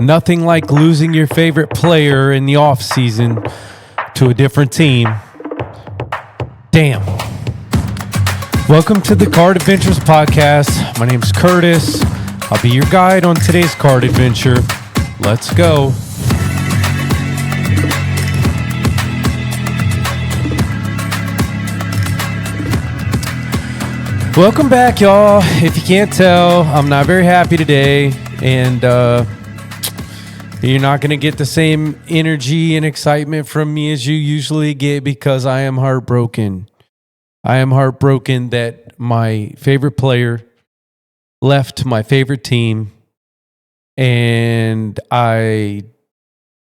Nothing like losing your favorite player in the offseason to a different team. Damn. Welcome to the Card Adventures podcast. My name's Curtis. I'll be your guide on today's card adventure. Let's go. Welcome back, y'all. If you can't tell, I'm not very happy today, and you're not going to get the same energy and excitement from me as you usually get because I am heartbroken. I am heartbroken that my favorite player left my favorite team, and I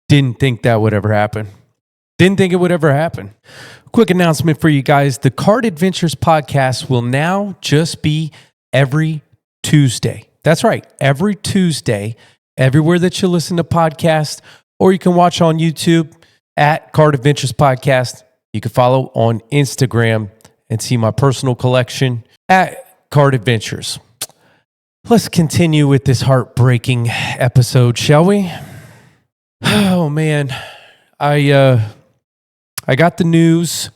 didn't think that would ever happen. Didn't think it would ever happen. Quick announcement for you guys. The Card Adventures podcast will now just be every Tuesday. That's right, every Tuesday, everywhere that you listen to podcasts, or you can watch on YouTube at Card Adventures Podcast. You can follow on Instagram and see my personal collection at Card Adventures. Let's continue with this heartbreaking episode, shall we? Oh, man. I got the news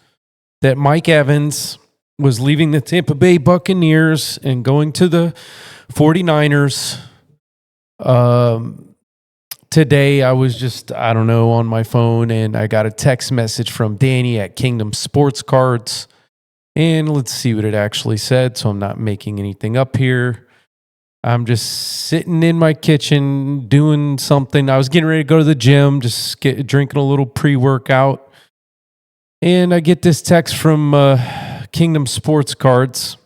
that Mike Evans was leaving the Tampa Bay Buccaneers and going to the 49ers. Today, I was just, on my phone, and I got a text message from Danny at Kingdom Sports Cards. And let's see what it actually said, so I'm not making anything up here. I'm just sitting in my kitchen doing something. I was getting ready to go to the gym, drinking a little pre-workout. And I get this text from Kingdom Sports Cards,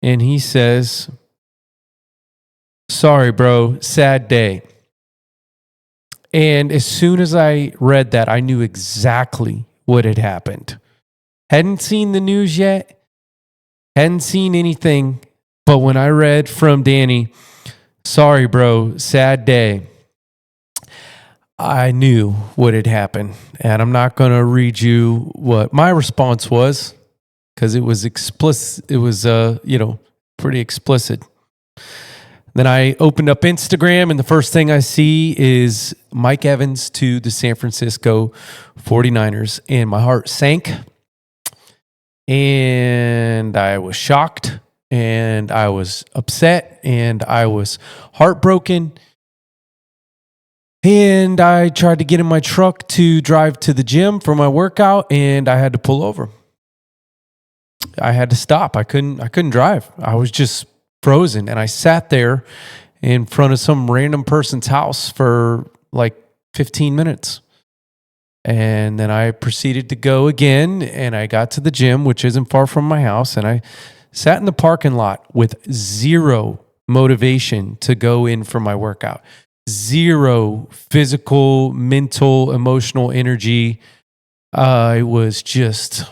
and he says, "Sorry, bro, sad day." And as soon as I read that, I knew exactly what had happened. Hadn't seen the news yet, hadn't seen anything, but when I read from Danny, "Sorry, bro, sad day," I knew what had happened, and I'm not going to read you what my response was because it was explicit. It was, pretty explicit. Then I opened up Instagram, and the first thing I see is Mike Evans to the San Francisco 49ers, and my heart sank, and I was shocked, and I was upset, and I was heartbroken. And I tried to get in my truck to drive to the gym for my workout, and I had to pull over. I had to stop. I couldn't drive. I was just frozen, and I sat there in front of some random person's house for like 15 minutes. And then I proceeded to go again, and I got to the gym, which isn't far from my house, and I sat in the parking lot with zero motivation to go in for my workout. Zero physical, mental, emotional energy. It was just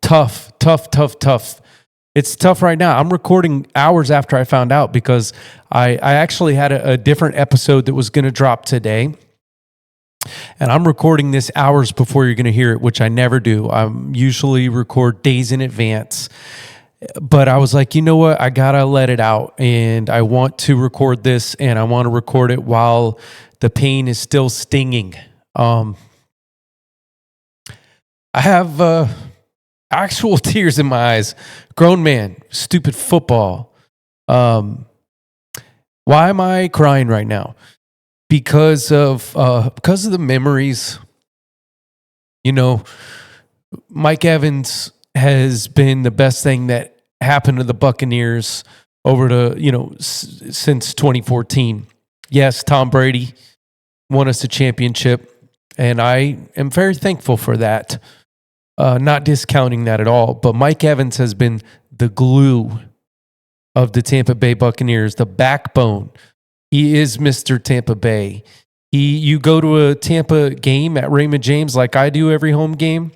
tough. It's tough right now. I'm recording hours after I found out because I actually had a different episode that was going to drop today. And I'm recording this hours before you're going to hear it, which I never do. I usually record days in advance. But I was like, you know what? I got to let it out, and I want to record this, and I want to record it while the pain is still stinging. I have actual tears in my eyes. Grown man, stupid football. Why am I crying right now? Because of the memories. You know, Mike Evans has been the best thing that happened to the Buccaneers since 2014. Yes, Tom Brady won us a championship, and I am very thankful for that. Not discounting that at all, but Mike Evans has been the glue of the Tampa Bay Buccaneers, the backbone. He is Mr. Tampa Bay. You go to a Tampa game at Raymond James like I do every home game,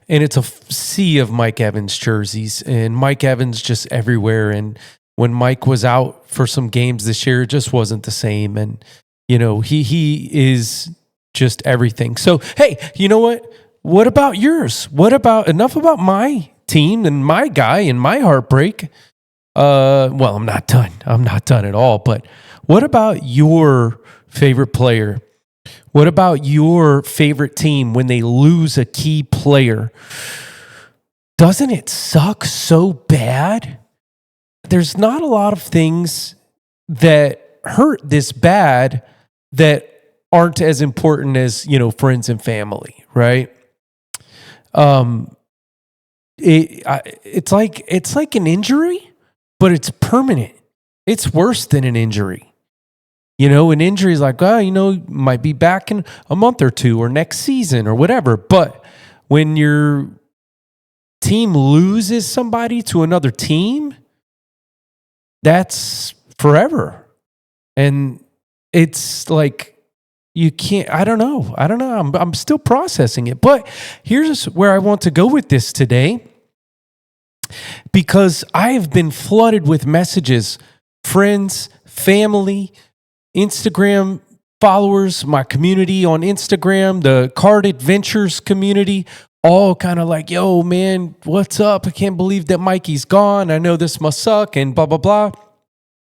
and it's a sea of Mike Evans jerseys, and Mike Evans just everywhere. And when Mike was out for some games this year, it just wasn't the same. And, he is just everything. So, hey, you know what? What about yours? Enough about my team and my guy and my heartbreak? Well, I'm not done. I'm not done at all. But what about your favorite player? What about your favorite team when they lose a key player? Doesn't it suck so bad? There's not a lot of things that hurt this bad that aren't as important as, friends and family, right? It's like an injury, but it's permanent. It's worse than an injury. An injury is like, might be back in a month or two or next season or whatever. But when your team loses somebody to another team, that's forever. And it's like, you can't, I don't know. I'm still processing it. But here's where I want to go with this today, because I have been flooded with messages, friends, family, Instagram followers, my community on Instagram, the Card Adventures community, all kind of like, yo, man, what's up? I can't believe that Mikey's gone. I know this must suck and blah, blah, blah.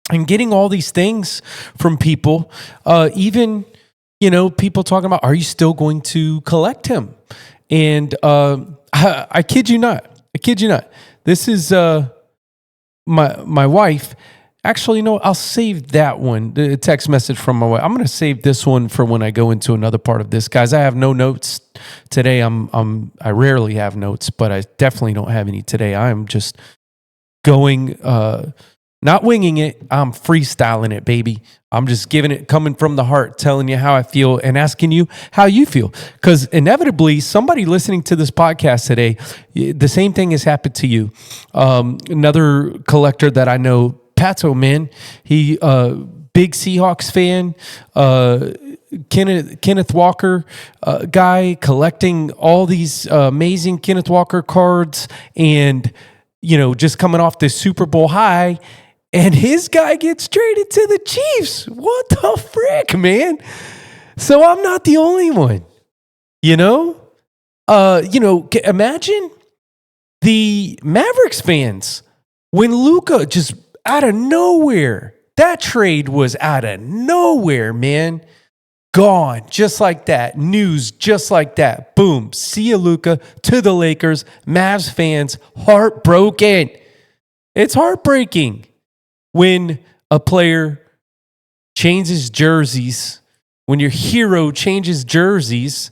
And getting all these things from people, even, people talking about, are you still going to collect him? And I kid you not. This is my wife. Actually, no, I'll save that one, the text message from my wife. I'm going to save this one for when I go into another part of this. Guys, I have no notes today. I rarely have notes, but I definitely don't have any today. I'm just going, not winging it. I'm freestyling it, baby. I'm just giving it, coming from the heart, telling you how I feel and asking you how you feel. Because inevitably, somebody listening to this podcast today, the same thing has happened to you. Another collector that I know, Pato, man, he big Seahawks fan, Kenneth Walker guy, collecting all these amazing Kenneth Walker cards, and just coming off this Super Bowl high, and his guy gets traded to the Chiefs. What the frick, man? So I'm not the only one. Imagine the Mavericks fans when Luka just out of nowhere, that trade was out of nowhere, man. Gone, just like that. News, just like that. Boom. See ya, Luka, to the Lakers. Mavs fans, heartbroken. It's heartbreaking when a player changes jerseys, when your hero changes jerseys,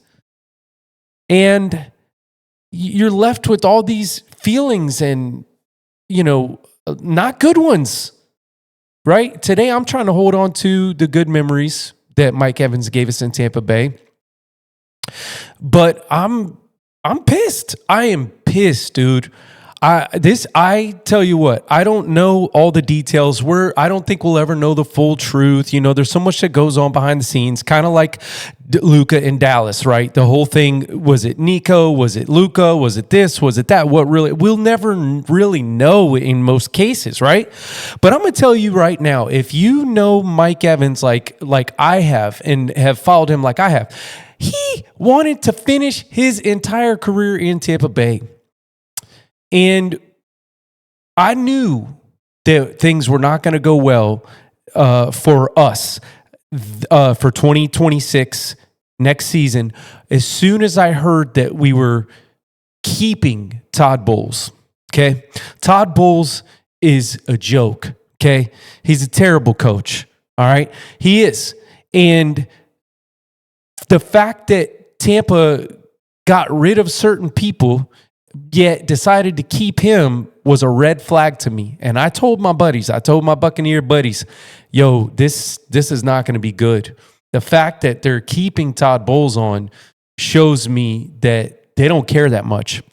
and you're left with all these feelings and, not good ones, right? Today, I'm trying to hold on to the good memories that Mike Evans gave us in Tampa Bay. But I'm pissed. I am pissed, dude. I tell you what, I don't know all the details. I don't think we'll ever know the full truth. There's so much that goes on behind the scenes, kind of like Luka in Dallas, right? The whole thing, was it Nico? Was it Luka? Was it this? Was it that? We'll never really know in most cases, right? But I'm going to tell you right now, if you know Mike Evans like I have and have followed him like I have, he wanted to finish his entire career in Tampa Bay. And I knew that things were not going to go well for us for 2026 next season. As soon as I heard that we were keeping Todd Bowles, okay? Todd Bowles is a joke, okay? He's a terrible coach, all right? He is. And the fact that Tampa got rid of certain people yet decided to keep him was a red flag to me. And I told my Buccaneer buddies, yo, this is not going to be good. The fact that they're keeping Todd Bowles on shows me that they don't care that much.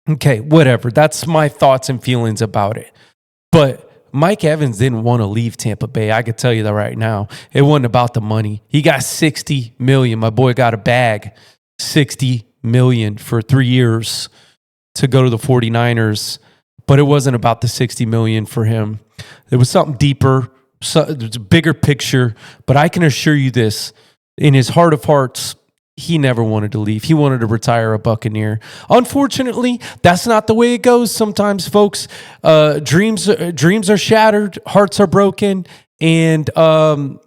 Okay, whatever. That's my thoughts and feelings about it. But Mike Evans didn't want to leave Tampa Bay. I could tell you that right now. It wasn't about the money. He got $60 million. My boy got a bag. $60 million for 3 years to go to the 49ers, but it wasn't about the $60 million for him. There was something deeper, there's a bigger picture, but I can assure you this, in his heart of hearts, he never wanted to leave. He wanted to retire a Buccaneer. Unfortunately, that's not the way it goes sometimes, folks. Dreams are shattered, hearts are broken, and again,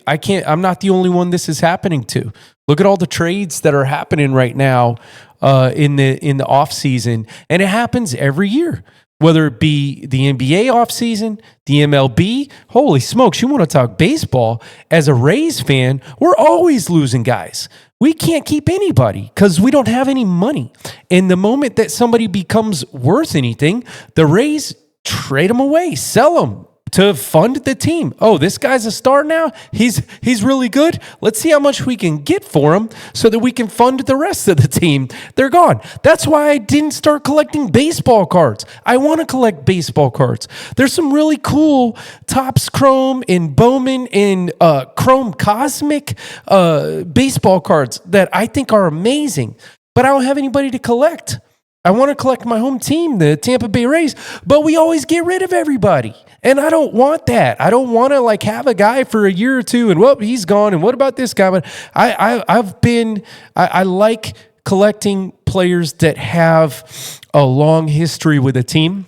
I'm not the only one this is happening to. Look at all the trades that are happening right now in the off season, and it happens every year. Whether it be the NBA offseason, the MLB, holy smokes, you want to talk baseball. As a Rays fan, we're always losing guys. We can't keep anybody because we don't have any money. And the moment that somebody becomes worth anything, the Rays trade them away, sell them to fund the team. Oh, this guy's a star now? He's really good? Let's see how much we can get for him so that we can fund the rest of the team. They're gone. That's why I didn't start collecting baseball cards. I want to collect baseball cards. There's some really cool Topps Chrome and Bowman and Chrome Cosmic baseball cards that I think are amazing, but I don't have anybody to collect. I want to collect my home team, the Tampa Bay Rays, but we always get rid of everybody. And I don't want that. I don't want to have a guy for a year or two and, well, he's gone. And what about this guy? But I like collecting players that have a long history with a team.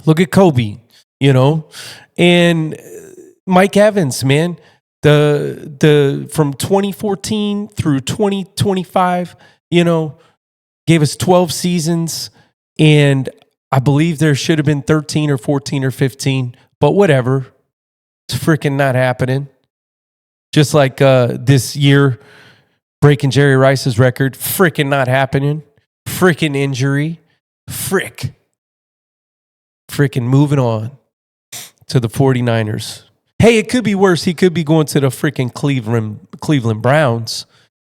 Look at Kobe, and Mike Evans, man. The from 2014 through 2025, gave us 12 seasons, and I believe there should have been 13 or 14 or 15, but whatever. It's freaking not happening. Just like this year, breaking Jerry Rice's record, freaking not happening. Freaking injury. Freaking moving on to the 49ers. Hey, it could be worse. He could be going to the freaking Cleveland Browns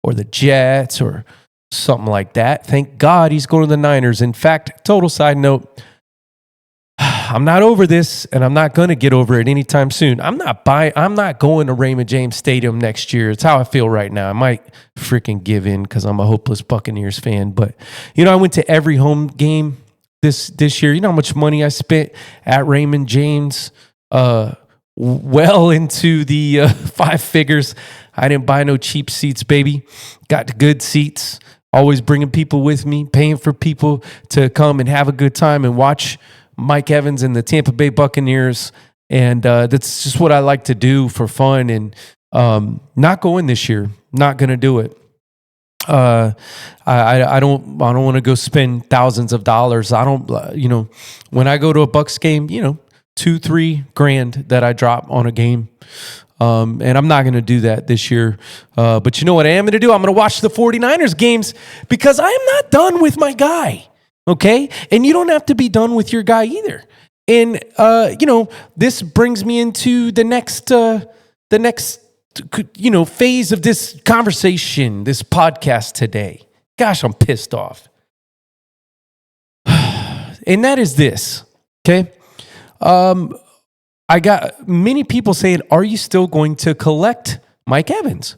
or the Jets or something like that. Thank God he's going to the Niners. In fact, total side note, I'm not over this, and I'm not going to get over it anytime soon. I'm not going to Raymond James Stadium next year. It's how I feel right now. I might freaking give in because I'm a hopeless Buccaneers fan. But, I went to every home game this year. You know how much money I spent at Raymond James? Well into the 5 figures. I didn't buy no cheap seats, baby. Got good seats. Always bringing people with me, paying for people to come and have a good time and watch Mike Evans and the Tampa Bay Buccaneers. And that's just what I like to do for fun. And not going this year. Not going to do it. I don't want to go spend thousands of dollars. I don't, when I go to a Bucs game, $2-3 grand that I drop on a game. And I'm not going to do that this year. But you know what I am going to do? I'm going to watch the 49ers games because I am not done with my guy. Okay? And you don't have to be done with your guy either. And, this brings me into the next phase of this conversation, this podcast today. Gosh, I'm pissed off. And that is this. Okay? I got many people saying, are you still going to collect Mike Evans?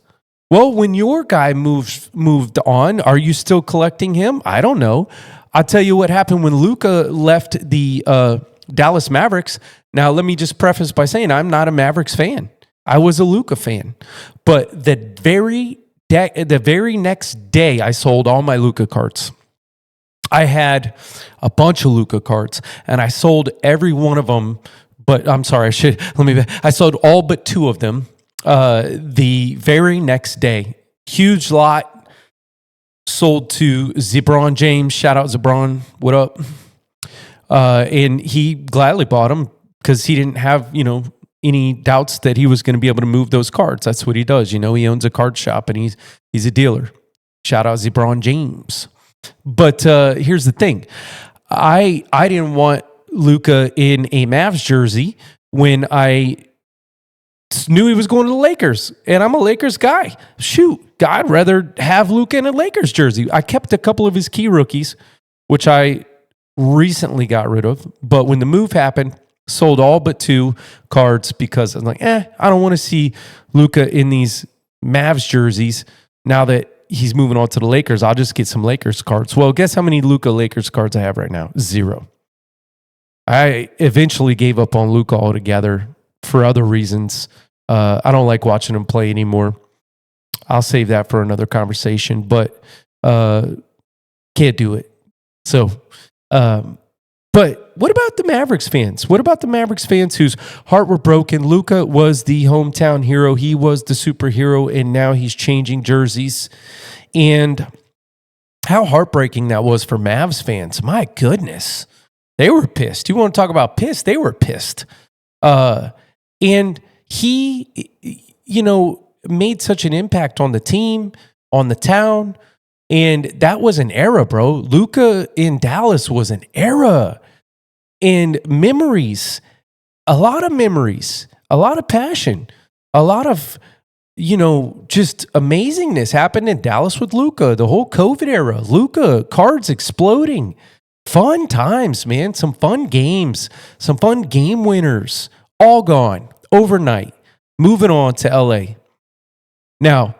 Well, when your guy moved on, are you still collecting him? I don't know. I'll tell you what happened when Luka left the Dallas Mavericks. Now, let me just preface by saying I'm not a Mavericks fan. I was a Luka fan. But the very next day, I sold all my Luka cards. I had a bunch of Luka cards, and I sold every one of them. But I'm sorry, I sold all but 2 of them the very next day. Huge lot sold to Zebron James. Shout out Zebron. What up? And he gladly bought them because he didn't have, any doubts that he was going to be able to move those cards. That's what he does. He owns a card shop and he's a dealer. Shout out Zebron James. But here's the thing. I didn't want Luka in a Mavs jersey when I knew he was going to the Lakers, and I'm a Lakers guy. Shoot, I'd rather have Luka in a Lakers jersey. I kept a couple of his key rookies, which I recently got rid of, but when the move happened, sold all but 2 cards because I'm like, I don't want to see Luka in these Mavs jerseys now that he's moving on to the Lakers. I'll just get some Lakers cards. Well, guess how many Luka Lakers cards I have right now? 0. I eventually gave up on Luka altogether for other reasons. I don't like watching him play anymore. I'll save that for another conversation, but can't do it. So, but what about the Mavericks fans? What about the Mavericks fans whose heart were broken? Luka was the hometown hero. He was the superhero, and now he's changing jerseys. And how heartbreaking that was for Mavs fans. My goodness. They were pissed. You want to talk about pissed? They were pissed. And he, made such an impact on the team, on the town. And that was an era, bro. Luka in Dallas was an era. And memories, a lot of passion, a lot of, just amazingness happened in Dallas with Luka, the whole COVID era. Luka, cards exploding. Fun times, man. Some fun games, some fun game winners, all gone overnight. Moving on to LA. Now,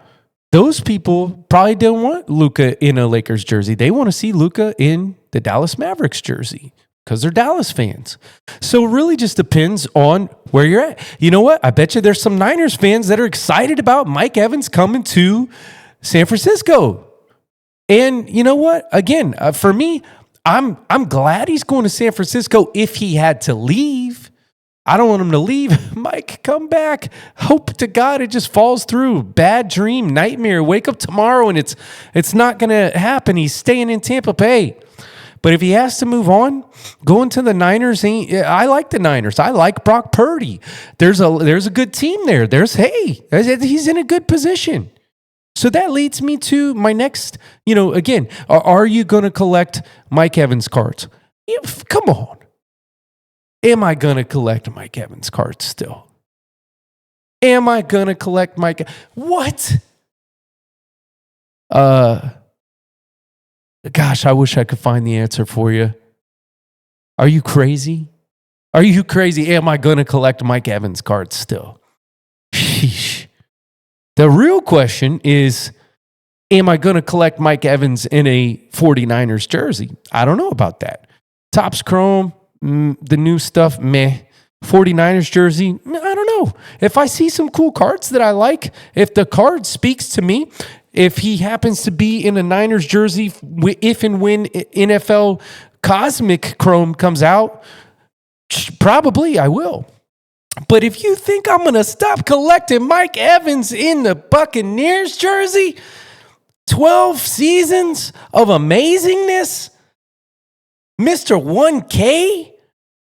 those people probably don't want Luka in a Lakers jersey. They want to see Luka in the Dallas Mavericks jersey because they're Dallas fans. So it really just depends on where you're at. You know what? I bet you there's some Niners fans that are excited about Mike Evans coming to San Francisco. And you know what? Again, for me, I'm glad he's going to San Francisco if he had to leave. I don't want him to leave. Mike, come back. Hope to God it just falls through. Bad dream, nightmare. Wake up tomorrow and it's not going to happen. He's staying in Tampa Bay. But if he has to move on, going to the Niners, I like the Niners. I like Brock Purdy. There's a good team there. He's in a good position. So that leads me to my next, again, are you going to collect Mike Evans cards? Come on. Am I going to collect Mike Evans cards still? Am I going to collect Mike? What? Gosh, I wish I could find the answer for you. Are you crazy? Are you crazy? Am I going to collect Mike Evans cards still? Sheesh. The real question is, am I going to collect Mike Evans in a 49ers jersey? I don't know about that. Topps Chrome, the new stuff, meh. 49ers jersey, I don't know. If I see some cool cards that I like, if the card speaks to me, if he happens to be in a Niners jersey, if and when NFL Cosmic Chrome comes out, probably I will. But if you think I'm going to stop collecting Mike Evans in the Buccaneers jersey, 12 seasons of amazingness, Mr. 1K,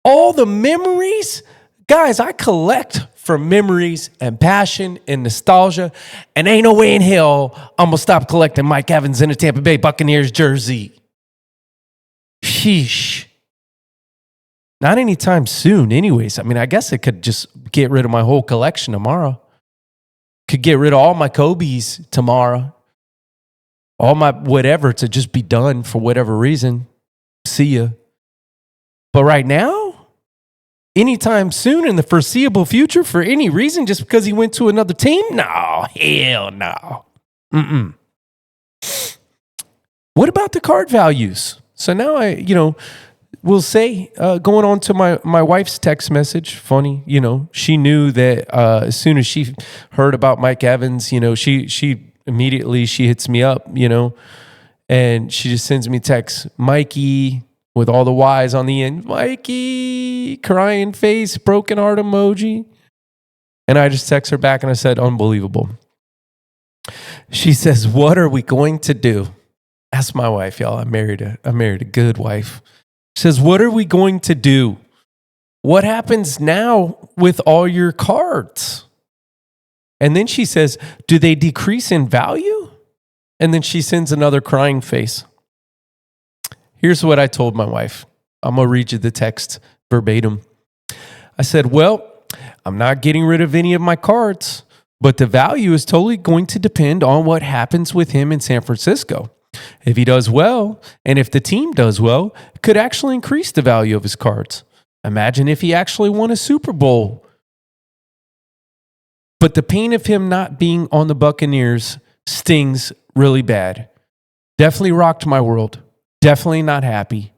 all the memories. Guys, I collect for memories and passion and nostalgia, and ain't no way in hell I'm going to stop collecting Mike Evans in a Tampa Bay Buccaneers jersey. Sheesh. Not anytime soon, anyways. I mean, I guess I could just get rid of my whole collection tomorrow. Could get rid of all my Kobe's tomorrow. All my whatever to just be done for whatever reason. See ya. But right now, anytime soon in the foreseeable future, for any reason, just because he went to another team? No, hell no. What about the card values? So now we'll say, going on to my wife's text message, funny, she knew that as soon as she heard about Mike Evans, she immediately, she hits me up, and she just sends me text, Mikey, with all the Y's on the end, Mikey, crying face, broken heart emoji. And I just text her back and I said, unbelievable. She says, what are we going to do? That's my wife, y'all. I married a good wife. She says, what are we going to do? What happens now with all your cards? And then she says, do they decrease in value? And then she sends another crying face. Here's what I told my wife. I'm going to read you the text verbatim. I said, well, I'm not getting rid of any of my cards, but the value is totally going to depend on what happens with him in San Francisco. If he does well, and if the team does well, it could actually increase the value of his cards. Imagine if he actually won a Super Bowl. But the pain of him not being on the Buccaneers stings really bad. Definitely rocked my world. Definitely not happy.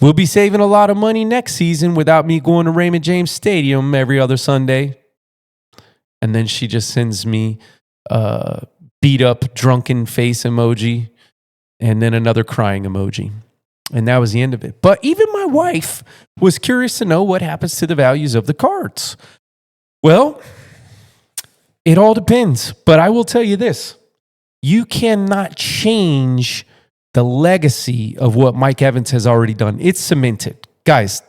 We'll be saving a lot of money next season without me going to Raymond James Stadium every other Sunday. And then she just sends me beat up, drunken face emoji, and then another crying emoji. And that was the end of it. But even my wife was curious to know what happens to the values of the cards. Well, it all depends. But I will tell you this. You cannot change the legacy of what Mike Evans has already done. It's cemented. Guys,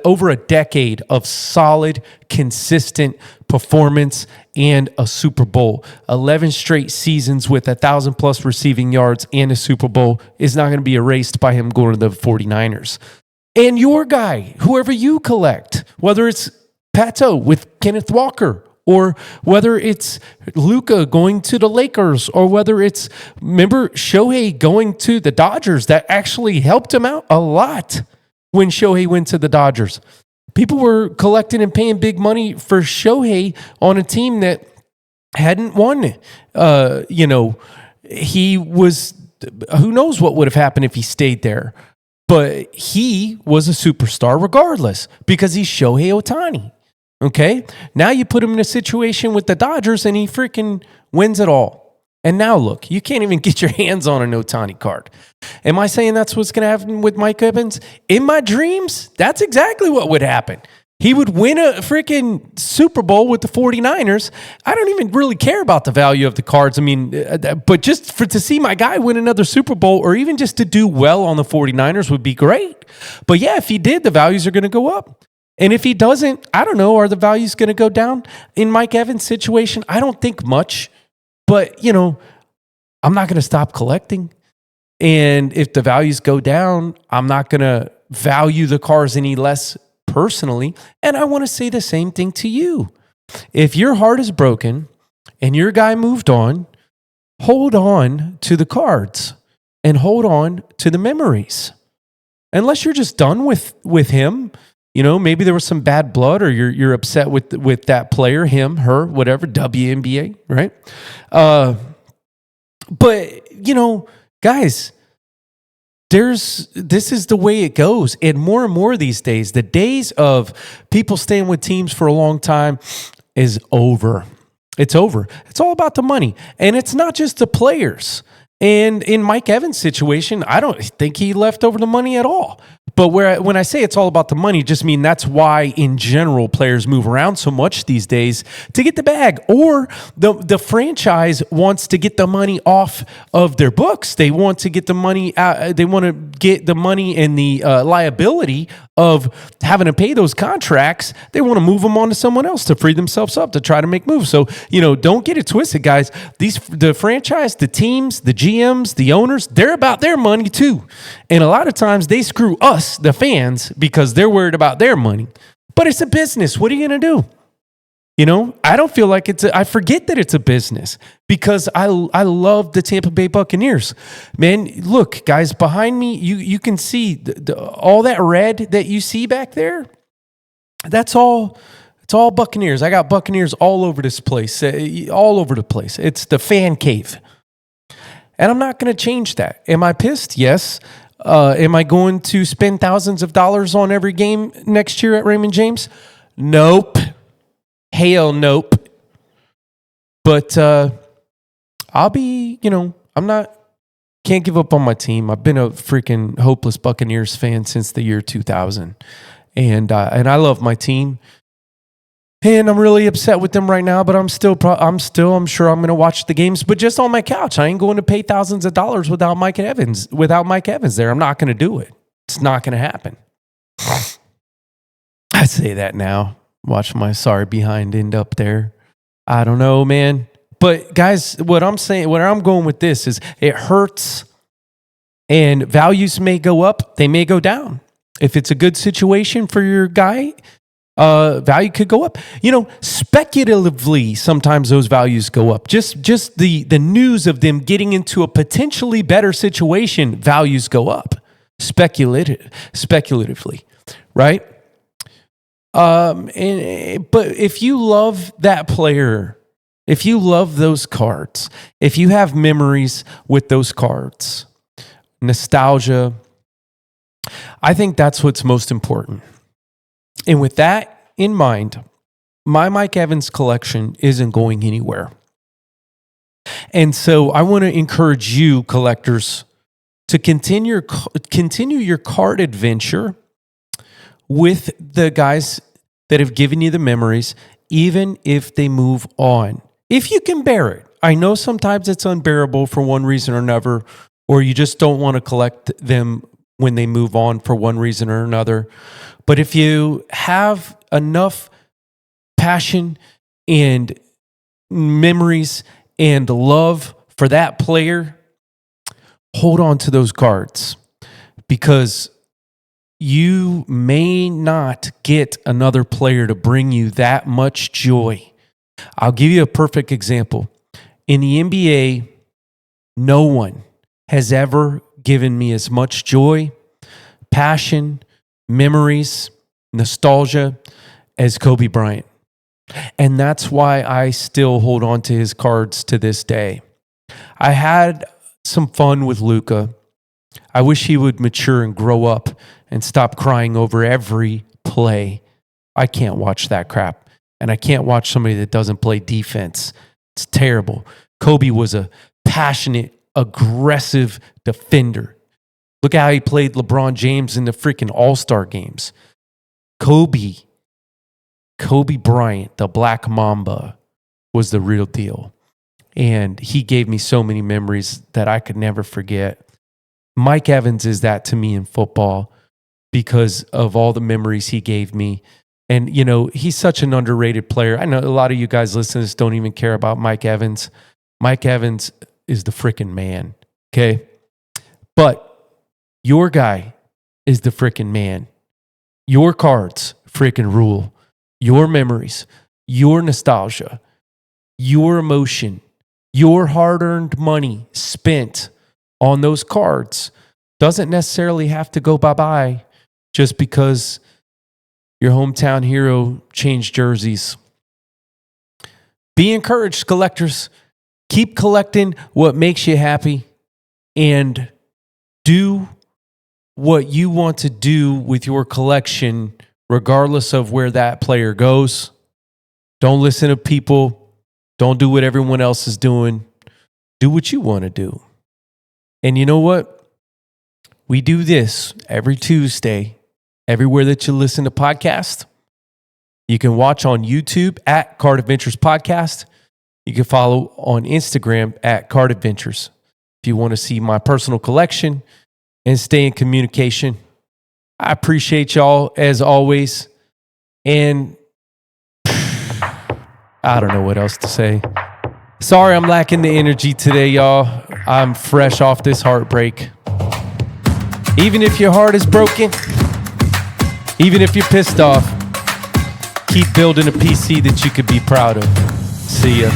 over a decade of solid, consistent performance and a Super Bowl. 11 straight seasons with 1,000+ receiving yards and a Super Bowl is not going to be erased by him going to the 49ers. And your guy, whoever you collect, whether it's Pato with Kenneth Walker, or whether it's Luka going to the Lakers, or whether it's, remember, Shohei going to the Dodgers, that actually helped him out a lot when Shohei went to the Dodgers. People were collecting and paying big money for Shohei on a team that hadn't won. He was, who knows what would have happened if he stayed there. But he was a superstar regardless because he's Shohei Ohtani. Okay? Now you put him in a situation with the Dodgers and he freaking wins it all. And now look, you can't even get your hands on an Ohtani card. Am I saying that's what's going to happen with Mike Evans? In my dreams, that's exactly what would happen. He would win a freaking Super Bowl with the 49ers. I don't even really care about the value of the cards. I mean, but just to see my guy win another Super Bowl or even just to do well on the 49ers would be great. But yeah, if he did, the values are going to go up. And if he doesn't, I don't know, are the values going to go down? In Mike Evans' situation, I don't think much. But, I'm not going to stop collecting. And if the values go down, I'm not going to value the cars any less personally. And I want to say the same thing to you. If your heart is broken and your guy moved on, hold on to the cards and hold on to the memories. Unless you're just done with him. Maybe there was some bad blood or you're upset with that player, him, her, whatever, WNBA, right? But, guys, this is the way it goes. And more these days, the days of people staying with teams for a long time is over. It's over. It's all about the money. And it's not just the players. And in Mike Evans' situation, I don't think he left over the money at all. But when I say it's all about the money, just mean that's why, in general, players move around so much these days to get the bag. Or the franchise wants to get the money off of their books. They want to get the money out. They want to get the money and the liability of having to pay those contracts. They want to move them on to someone else to free themselves up to try to make moves. So, don't get it twisted, guys. The franchise, the teams, the GMs, the owners, they're about their money too. And a lot of times they screw us, the fans, because they're worried about their money. But it's a business. What are you going to do? I don't feel like I forget that it's a business because I love the Tampa Bay Buccaneers. Man, look, guys, behind me, you can see all that red that you see back there. It's all Buccaneers. I got Buccaneers all over this place, all over the place. It's the fan cave. And I'm not going to change that. Am I pissed? Yes. Am I going to spend thousands of dollars on every game next year at Raymond James? Nope. Hell nope. But I'll be, can't give up on my team. I've been a freaking hopeless Buccaneers fan since the year 2000. And I love my team. And I'm really upset with them right now, but I'm sure I'm going to watch the games, but just on my couch. I ain't going to pay thousands of dollars without Mike Evans there. I'm not going to do it. It's not going to happen. I say that now. Watch my sorry behind end up there. I don't know, man. But guys, what I'm going with this is it hurts and values may go up. They may go down. If it's a good situation for your guy, value could go up. Speculatively, sometimes those values go up. Just the news of them getting into a potentially better situation, values go up. Speculatively, right? But if you love that player, if you love those cards, if you have memories with those cards, nostalgia, I think that's what's most important. And with that in mind, my Mike Evans collection isn't going anywhere. And so I want to encourage you, collectors, to continue your card adventure with the guys that have given you the memories, even if they move on. If you can bear it. I know sometimes it's unbearable for one reason or another, or you just don't want to collect them when they move on for one reason or another. But if you have enough passion and memories and love for that player, hold on to those cards, because you may not get another player to bring you that much joy. I'll give you a perfect example. In the NBA, no one has ever given me as much joy, passion, memories, nostalgia as Kobe Bryant. And that's why I still hold on to his cards to this day. I had some fun with Luka. I wish he would mature and grow up and stop crying over every play. I can't watch that crap. And I can't watch somebody that doesn't play defense. It's terrible. Kobe was a passionate, aggressive defender. Look at how he played LeBron James in the freaking All-Star games. Kobe Bryant, the Black Mamba, was the real deal. And he gave me so many memories that I could never forget. Mike Evans is that to me in football because of all the memories he gave me. And, you know, he's such an underrated player. I know a lot of you guys listening to this don't even care about Mike Evans. Mike Evans is the freaking man, okay? But your guy is the freaking man. Your cards freaking rule. Your memories, your nostalgia, your emotion, your hard-earned money spent on those cards doesn't necessarily have to go bye-bye just because your hometown hero changed jerseys. Be encouraged, collectors. Keep collecting what makes you happy and do what you want to do with your collection regardless of where that player goes. Don't listen to people. Don't do what everyone else is doing. Do what you want to do. And you know what? We do this every Tuesday, everywhere that you listen to podcasts. You can watch on YouTube at Card Adventures Podcast. You can follow on Instagram at Card Adventures. If you want to see my personal collection and stay in communication, I appreciate y'all as always. And I don't know what else to say. Sorry I'm lacking the energy today, y'all. I'm fresh off this heartbreak. Even if your heart is broken, even if you're pissed off, keep building a PC that you could be proud of. See ya.